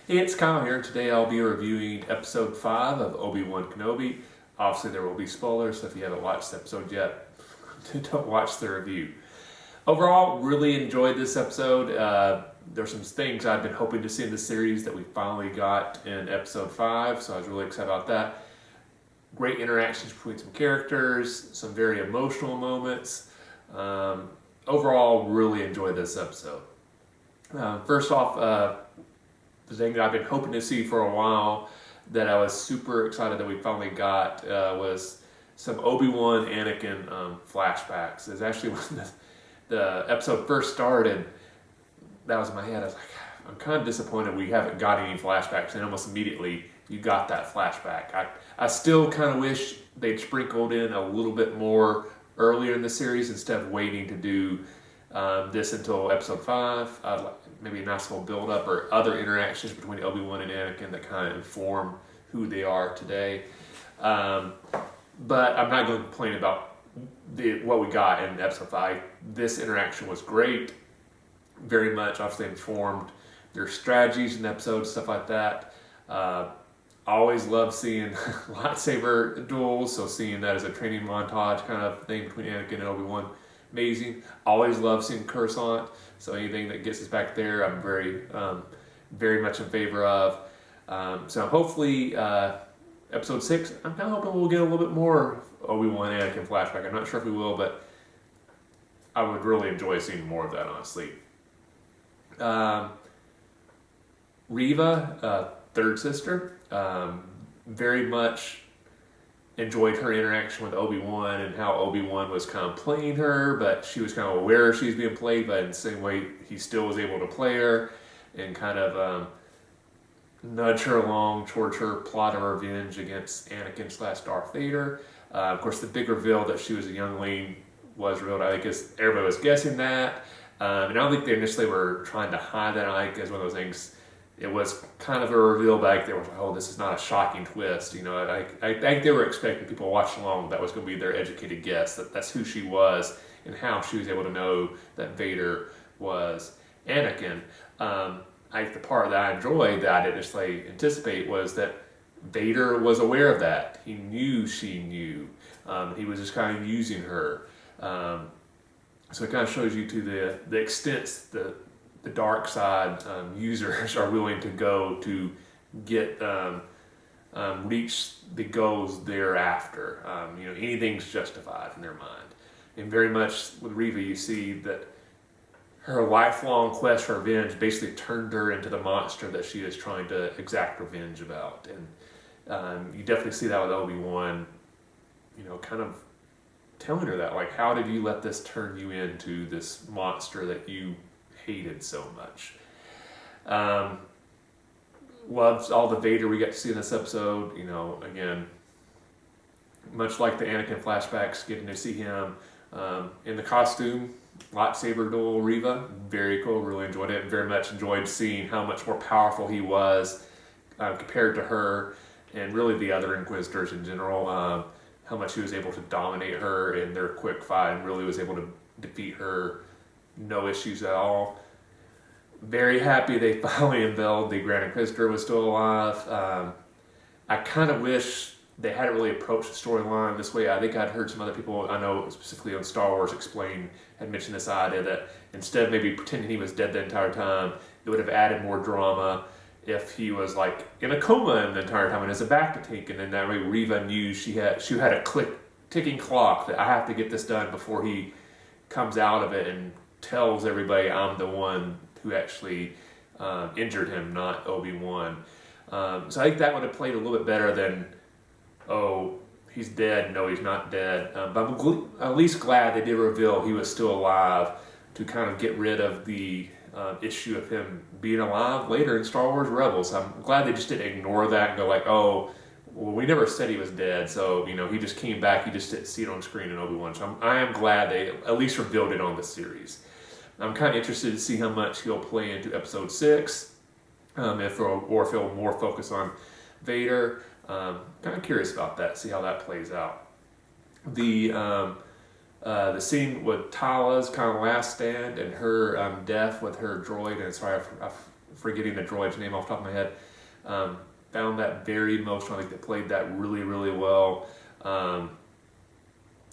Hey, it's Kyle here, and today I'll be reviewing episode 5 of Obi-Wan Kenobi. Obviously, there will be spoilers, so if you haven't watched the episode yet, don't watch the review. Overall, really enjoyed this episode. There's some things I've been hoping to see in the series that we finally got in episode 5, so I was really excited about that. Great interactions between some characters, some very emotional moments. Overall, really enjoyed this episode. First off, the thing that I've been hoping to see for a while that I was super excited that we finally got was some Obi-Wan Anakin flashbacks. It's actually when the episode first started, that was in my head. I was like, I'm kind of disappointed we haven't got any flashbacks, and almost immediately you got that flashback. I still kind of wish they'd sprinkled in a little bit more earlier in the series instead of waiting to do this until episode 5. Maybe a nice little build up or other interactions between Obi-Wan and Anakin that kind of inform who they are today. But I'm not going to complain about what we got in episode 5. This interaction was great, very much obviously informed their strategies in episodes, stuff like that. Always love seeing lightsaber duels, so seeing that as a training montage kind of thing between Anakin and Obi-Wan, amazing. Always love seeing Coruscant, so anything that gets us back there, I'm very much in favor of. So hopefully, episode 6, I'm kind of hoping we'll get a little bit more Obi-Wan Anakin flashback. I'm not sure if we will, but I would really enjoy seeing more of that, honestly. Reva, third sister, very much enjoyed her interaction with Obi-Wan and how Obi-Wan was kind of playing her, but she was kind of aware she was being played, but in the same way he still was able to play her and kind of nudge her along towards her plot of revenge against Anakin / Darth Vader. Of course, the big reveal that she was a youngling was revealed. I think everybody was guessing that. And I don't think they initially were trying to hide that. I think as one of those things, it was kind of a reveal back there. Was like, oh, this is not a shocking twist. You know, I think they were expecting people watching along that was going to be their educated guess, that's who she was and how she was able to know that Vader was Anakin. I think the part that I enjoyed that I didn't necessarily anticipate was that Vader was aware of that. He knew she knew. He was just kind of using her. So it kind of shows you to the extent the dark side users are willing to go to get reach the goals thereafter. Anything's justified in their mind. And very much with Reva, you see that her lifelong quest for revenge basically turned her into the monster that she is trying to exact revenge about. And you definitely see that with Obi-Wan, kind of telling her that, like, how did you let this turn you into this monster that you hated so much? Loved all the Vader we got to see in this episode. Again, much like the Anakin flashbacks, getting to see him in the costume, lightsaber duel Reva, very cool. Really enjoyed it. Very much enjoyed seeing how much more powerful he was compared to her and really the other Inquisitors in general. How much he was able to dominate her in their quick fight and really was able to defeat her, no issues at all. Very happy they finally unveiled the Grand Inquisitor was still alive. I kind of wish they hadn't really approached the storyline this way. I think I'd heard some other people, I know specifically on Star Wars Explained, had mentioned this idea that instead of maybe pretending he was dead the entire time, it would have added more drama if he was like in a coma the entire time and has a back to take, and then that way Reva knew she had a ticking clock that I have to get this done before he comes out of it and tells everybody I'm the one who actually injured him, not Obi-Wan. So I think that would have played a little bit better than, oh, he's dead, no, he's not dead. But I'm at least glad they did reveal he was still alive to kind of get rid of the issue of him being alive later in Star Wars Rebels. I'm glad they just didn't ignore that and go like, oh, well, we never said he was dead, so he just came back, you just didn't see it on screen in Obi-Wan. So I am glad they at least revealed it on the series. I'm kind of interested to see how much he'll play into episode 6, if he'll more focus on Vader. Kind of curious about that, see how that plays out. The scene with Tala's kind of last stand and her death with her droid, and sorry, I forgetting the droid's name off the top of my head. Found that very emotional. I think they played that really, really well.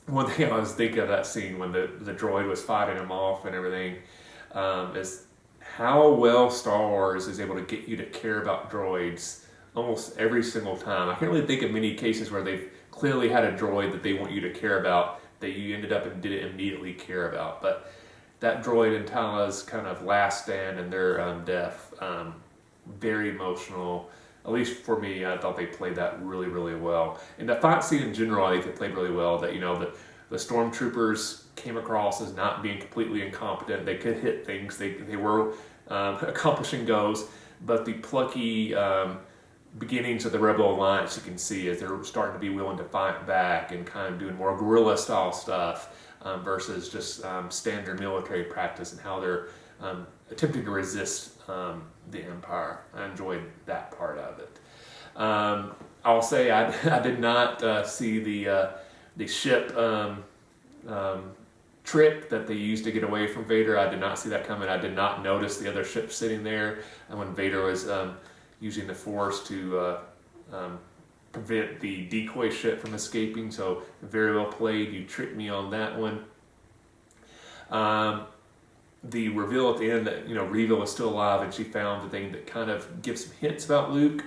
One thing I was thinking of that scene when the droid was fighting him off and everything is how well Star Wars is able to get you to care about droids almost every single time. I can't really think of many cases where they've clearly had a droid that they want you to care about that you ended up and didn't immediately care about. But that droid and Tala's kind of last stand and their death, very emotional. At least for me, I thought they played that really, really well. And the fight scene in general, I think they played really well. That, you know, the stormtroopers came across as not being completely incompetent. They could hit things. They were accomplishing goals. But the plucky beginnings of the Rebel Alliance, you can see, as they're starting to be willing to fight back and kind of doing more guerrilla style stuff versus just standard military practice, and how they're attempting to resist the Empire. I enjoyed that part of it. I'll say I did not see the ship trick that they used to get away from Vader. I did not see that coming. I did not notice the other ship sitting there, and when Vader was using the Force to prevent the decoy ship from escaping. So very well played. You tricked me on that one. The reveal at the end that, you know, Reva was still alive and she found the thing that kind of gives some hints about Luke.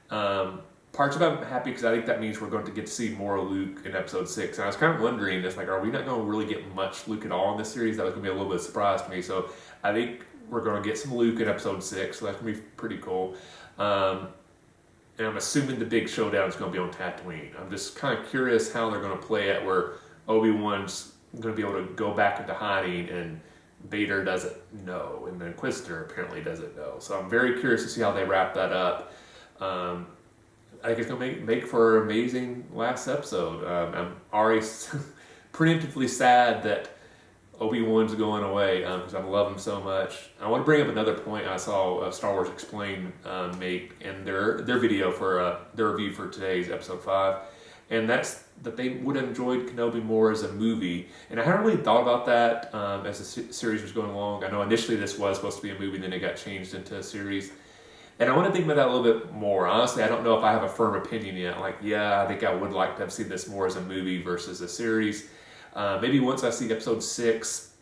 Parts of it I'm happy because I think that means we're going to get to see more of Luke in episode 6. And I was kind of wondering, it's like, are we not going to really get much Luke at all in this series? That was going to be a little bit of a surprise to me. So I think we're going to get some Luke in episode 6. So that's going to be pretty cool. And I'm assuming the big showdown is going to be on Tatooine. I'm just kind of curious how they're going to play it, where Obi-Wan's going to be able to go back into hiding and Vader doesn't know, and the Inquisitor apparently doesn't know. So I'm very curious to see how they wrap that up. I think it's going to make for an amazing last episode. I'm already preemptively sad that Obi-Wan's going away because I love him so much. I want to bring up another point I saw Star Wars Explained make in their video for their review for today's episode 5, and that's that they would have enjoyed Kenobi more as a movie. And I hadn't really thought about that as the series was going along. I know initially this was supposed to be a movie, and then it got changed into a series. And I want to think about that a little bit more. Honestly, I don't know if I have a firm opinion yet. Like, yeah, I think I would like to have seen this more as a movie versus a series. Maybe once I see episode 6,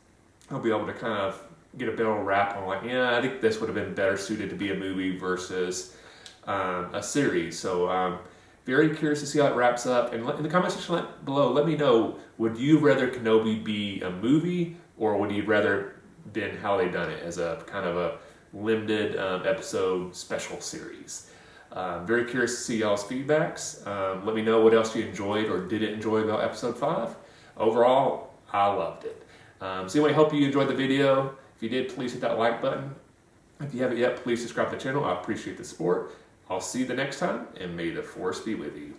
I'll be able to kind of get a better wrap on, like, yeah, I think this would have been better suited to be a movie versus a series. So very curious to see how it wraps up. And in the comment section below, let me know, would you rather Kenobi be a movie, or would you rather been how they done it as a kind of a limited episode special series? Very curious to see y'all's feedbacks. Let me know what else you enjoyed or didn't enjoy about episode 5. Overall, I loved it. So anyway, I hope you enjoyed the video. If you did, please hit that like button. If you haven't yet, please subscribe to the channel. I appreciate the support. I'll see you the next time, and may the Force be with you.